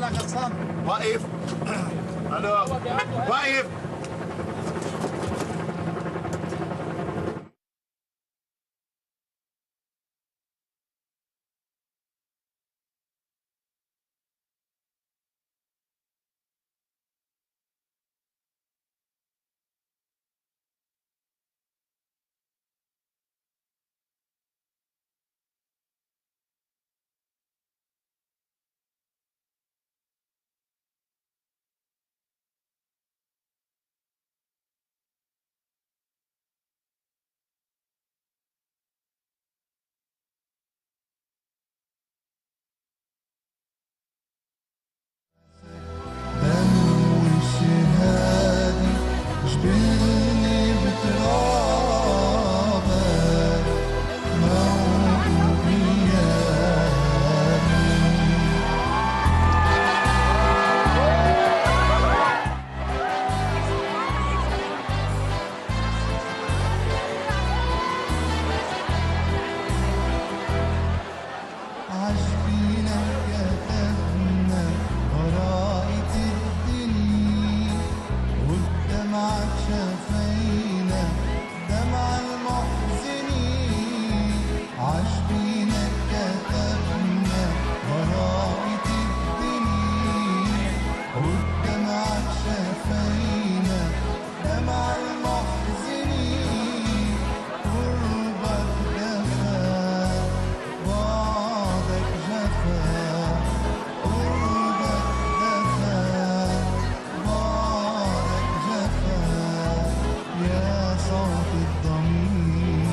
واقف. الو واقف.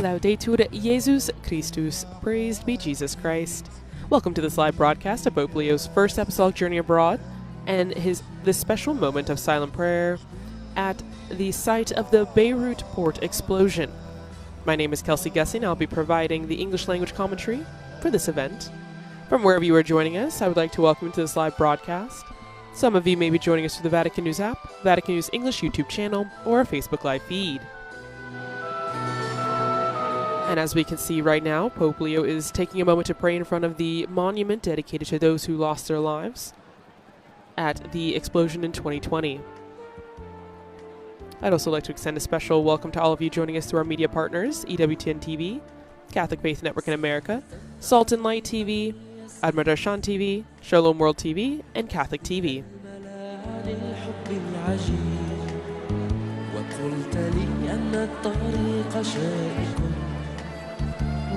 Laudetur Jesus Christus, praised be Jesus Christ. Welcome to this live broadcast of Pope Leo's first apostolic journey abroad and this special moment of silent prayer at the site of the Beirut port explosion. My name is Kelsey Gussing. I'll be providing the English language commentary for this event. From wherever you are joining us, I would like to welcome you to this live broadcast. Some of you may be joining us through the Vatican News app, Vatican News English YouTube channel, or our Facebook Live feed. And as we can see right now, Pope Leo is taking a moment to pray in front of the monument dedicated to those who lost their lives at the explosion in 2020. I'd also like to extend a special welcome to all of you joining us through our media partners, EWTN TV, Catholic Faith Network in America, Salt and Light TV, Admir Darshan TV, Shalom World TV, and Catholic TV.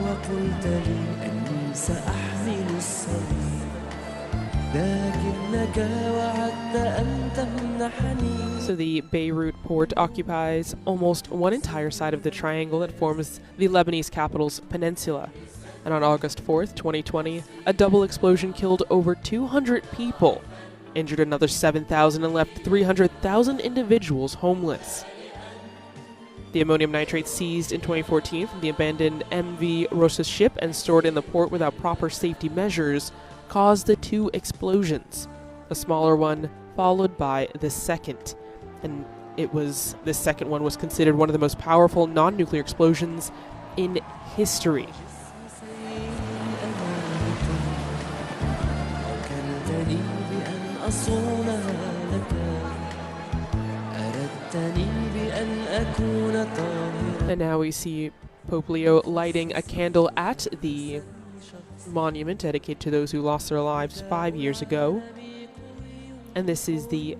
وقلت لي أني سأحمل الصليب لكنك وعدت أن تمنحني. So the Beirut port occupies almost one entire side of the triangle that forms the Lebanese capital's peninsula. And on August 4th, 2020, a double explosion killed over 200 people, injured another 7,000 and left 300,000 individuals homeless. The ammonium nitrate seized in 2014 from the abandoned MV Rosas ship and stored in the port without proper safety measures caused the two explosions, a smaller one followed by the second. And the second one was considered one of the most powerful non-nuclear explosions in history. And now we see Pope Leo lighting a candle at the monument dedicated to those who lost their lives 5 years ago. And this is the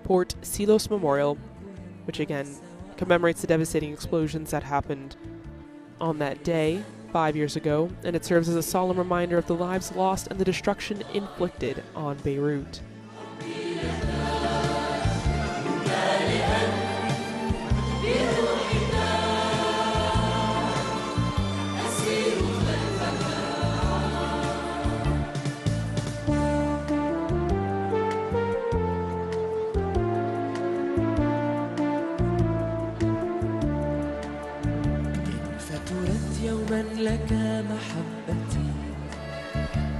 Port Silos Memorial, which again commemorates the devastating explosions that happened on that day 5 years ago, and it serves as a solemn reminder of the lives lost and the destruction inflicted on Beirut.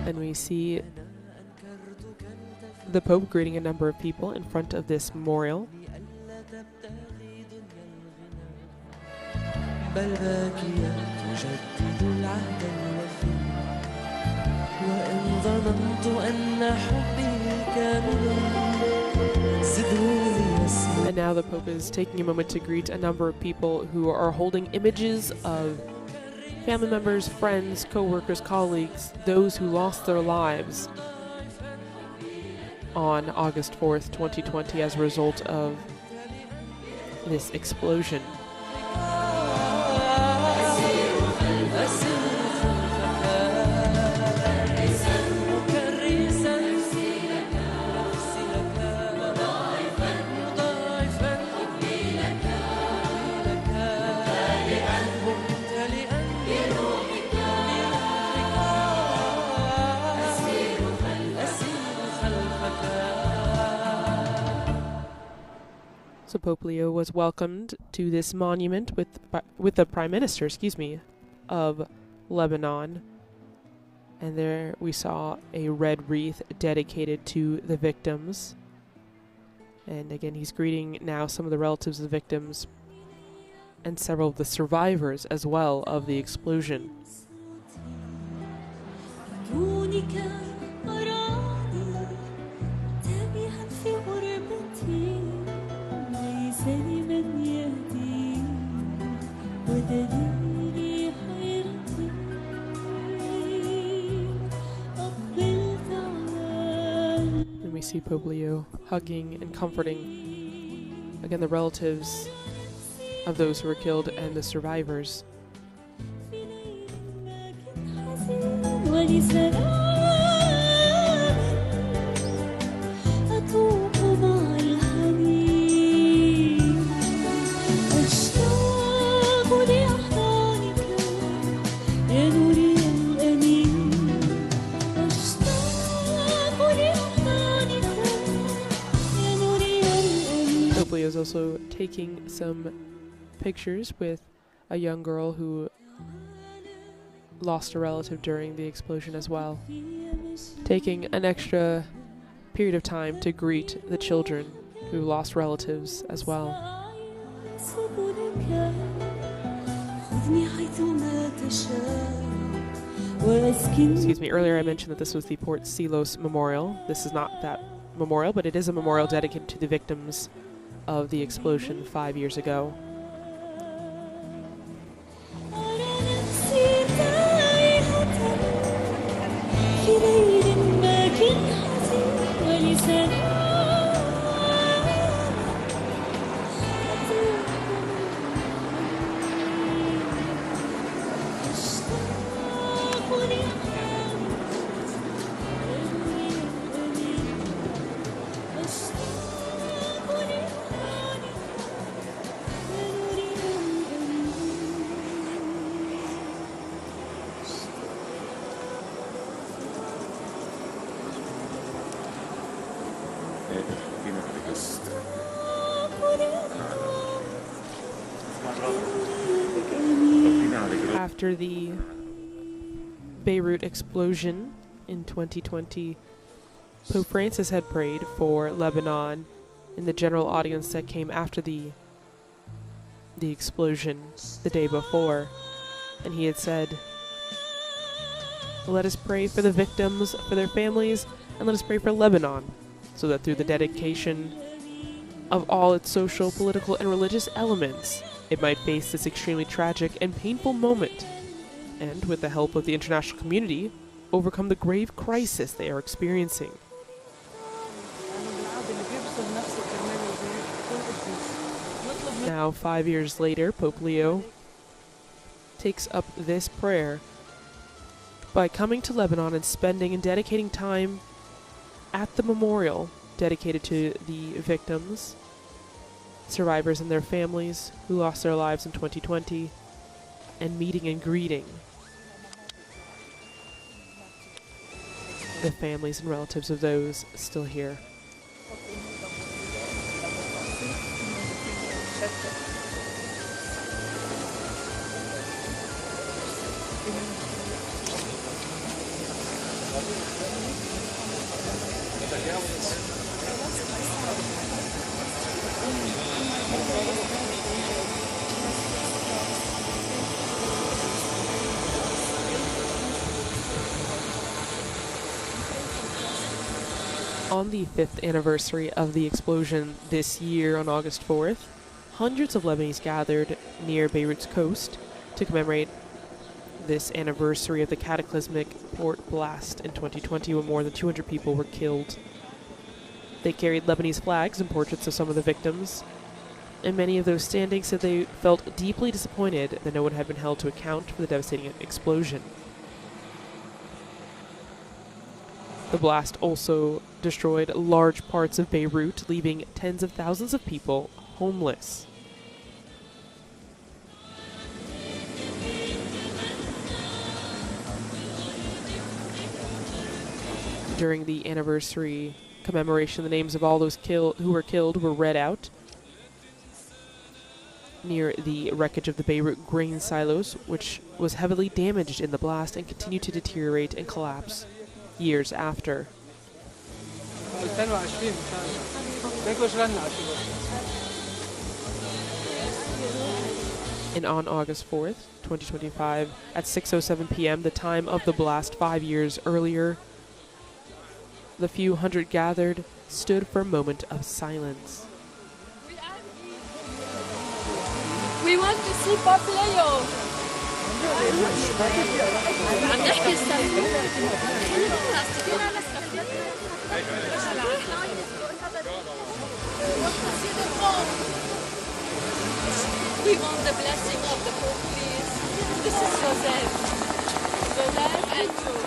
And we see the Pope greeting a number of people in front of this memorial. ظننت أن حبي كامل زدوني اسمي. And now the Pope is taking a moment to greet a number of people who are holding images of family members, friends, co-workers, colleagues, those who lost their lives on August 4th, 2020 as a result of this explosion. So Pope Leo was welcomed to this monument with the Prime Minister, of Lebanon. And there we saw a red wreath dedicated to the victims. And again, he's greeting now some of the relatives of the victims and several of the survivors as well of the explosion. And we see Pope Leo hugging and comforting again the relatives of those who were killed and the survivors. Leo is also taking some pictures with a young girl who lost a relative during the explosion as well, taking an extra period of time to greet the children who lost relatives as well. Excuse me, earlier I mentioned that this was the Port Silos Memorial. This is not that memorial, but it is a memorial dedicated to the victims of the explosion 5 years ago. After the Beirut explosion in 2020, Pope Francis had prayed for Lebanon in the general audience that came after the explosion the day before. And he had said, "Let us pray for the victims, for their families, and let us pray for Lebanon, so that through the dedication of all its social, political, and religious elements, it might face this extremely tragic and painful moment, and with the help of the international community, overcome the grave crisis they are experiencing." Now, 5 years later, Pope Leo takes up this prayer by coming to Lebanon and spending and dedicating time at the memorial dedicated to the victims, survivors and their families who lost their lives in 2020, and meeting and greeting the families and relatives of those still here. On the 5th anniversary of the explosion this year on August 4th, hundreds of Lebanese gathered near Beirut's coast to commemorate this anniversary of the cataclysmic port blast in 2020 when more than 200 people were killed. They carried Lebanese flags and portraits of some of the victims, and many of those standing said they felt deeply disappointed that no one had been held to account for the devastating explosion. The blast also destroyed large parts of Beirut, leaving tens of thousands of people homeless. During the anniversary commemoration, the names of all those who were killed were read out near the wreckage of the Beirut grain silos, which was heavily damaged in the blast and continued to deteriorate and collapse years after. And on August 4th, 2025, at 6:07 p.m., the time of the blast 5 years earlier, the few hundred gathered stood for a moment of silence. We want to see Papa Leo. We want the blessing of the Pope, please. This is Joseph. Joseph and Joe.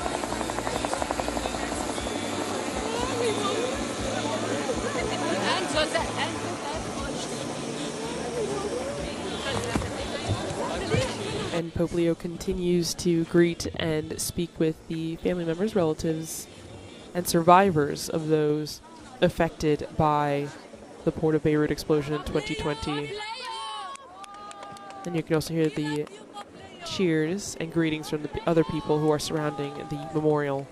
And Joseph and And Pope Leo continues to greet and speak with the family members, relatives, and survivors of those affected by the Port of Beirut explosion in 2020. And you can also hear the cheers and greetings from the other people who are surrounding the memorial.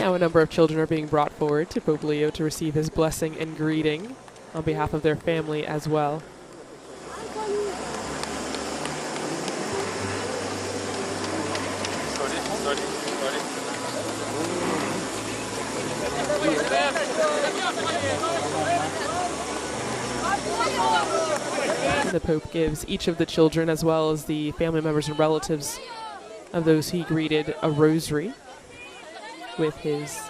Now a number of children are being brought forward to Pope Leo to receive his blessing and greeting on behalf of their family as well. And the Pope gives each of the children, as well as the family members and relatives of those he greeted, a rosary with his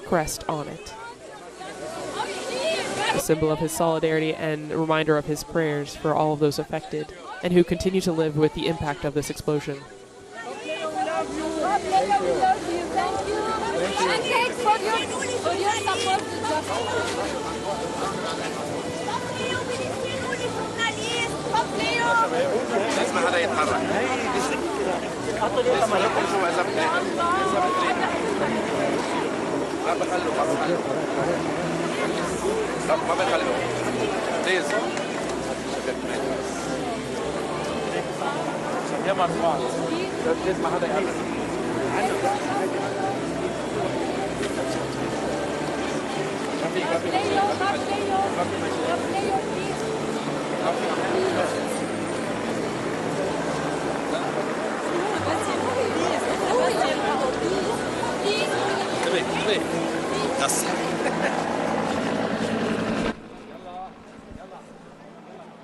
crest on it, a symbol of his solidarity and a reminder of his prayers for all of those affected and who continue to live with the impact of this explosion.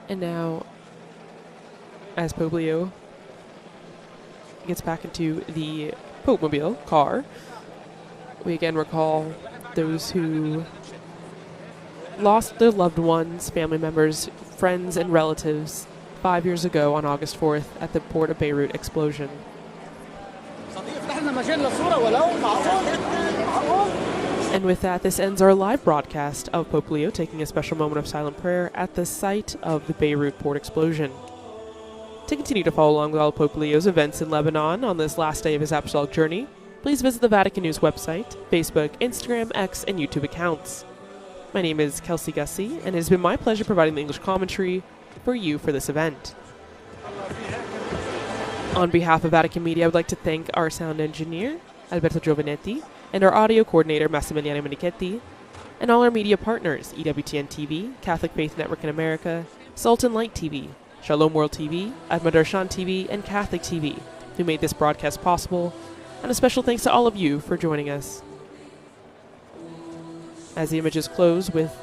And now, as Pope Leo gets back into the Pope-mobile car, we again recall those who lost their loved ones, family members, friends, and relatives 5 years ago on August 4th at the Port of Beirut explosion. And with that, this ends our live broadcast of Pope Leo taking a special moment of silent prayer at the site of the Beirut port explosion. To continue to follow along with all Pope Leo's events in Lebanon on this last day of his apostolic journey, please visit the Vatican News website, Facebook, Instagram, X, and YouTube accounts. My name is Kelsey Gussie, and it has been my pleasure providing the English commentary for you for this event. On behalf of Vatican Media, I would like to thank our sound engineer, Alberto Giovanetti, and our audio coordinator, Massimiliano Menichetti, and all our media partners, EWTN TV, Catholic Faith Network in America, Sultan Light TV, Shalom World TV, Admadarshan TV, and Catholic TV, who made this broadcast possible, and a special thanks to all of you for joining us. As the images close with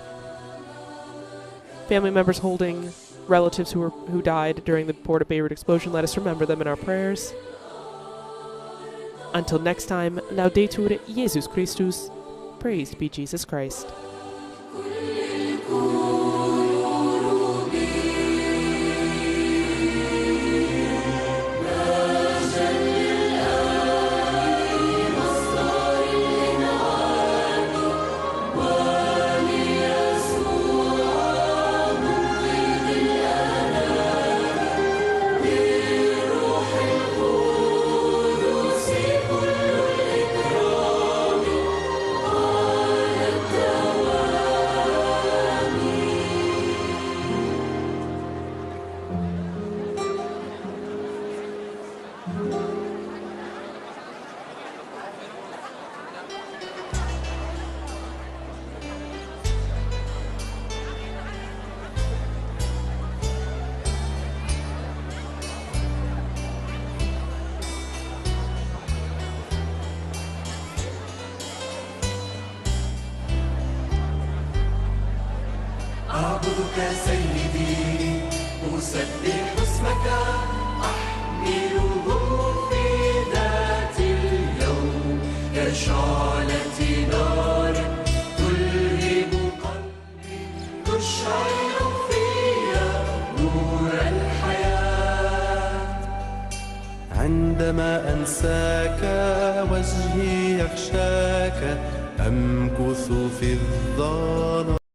family members holding relatives who died during the Port of Beirut explosion, let us remember them in our prayers. Until next time, Laudetur Jesus Christus, praised be Jesus Christ. أعبدك سيدي أسبح اسمك أحمله في ذات اليوم كشعلة نار تلهب قلبي تشعل فيا نور الحياة. عندما أنساك وجهي يخشاك أمكث في الظلام.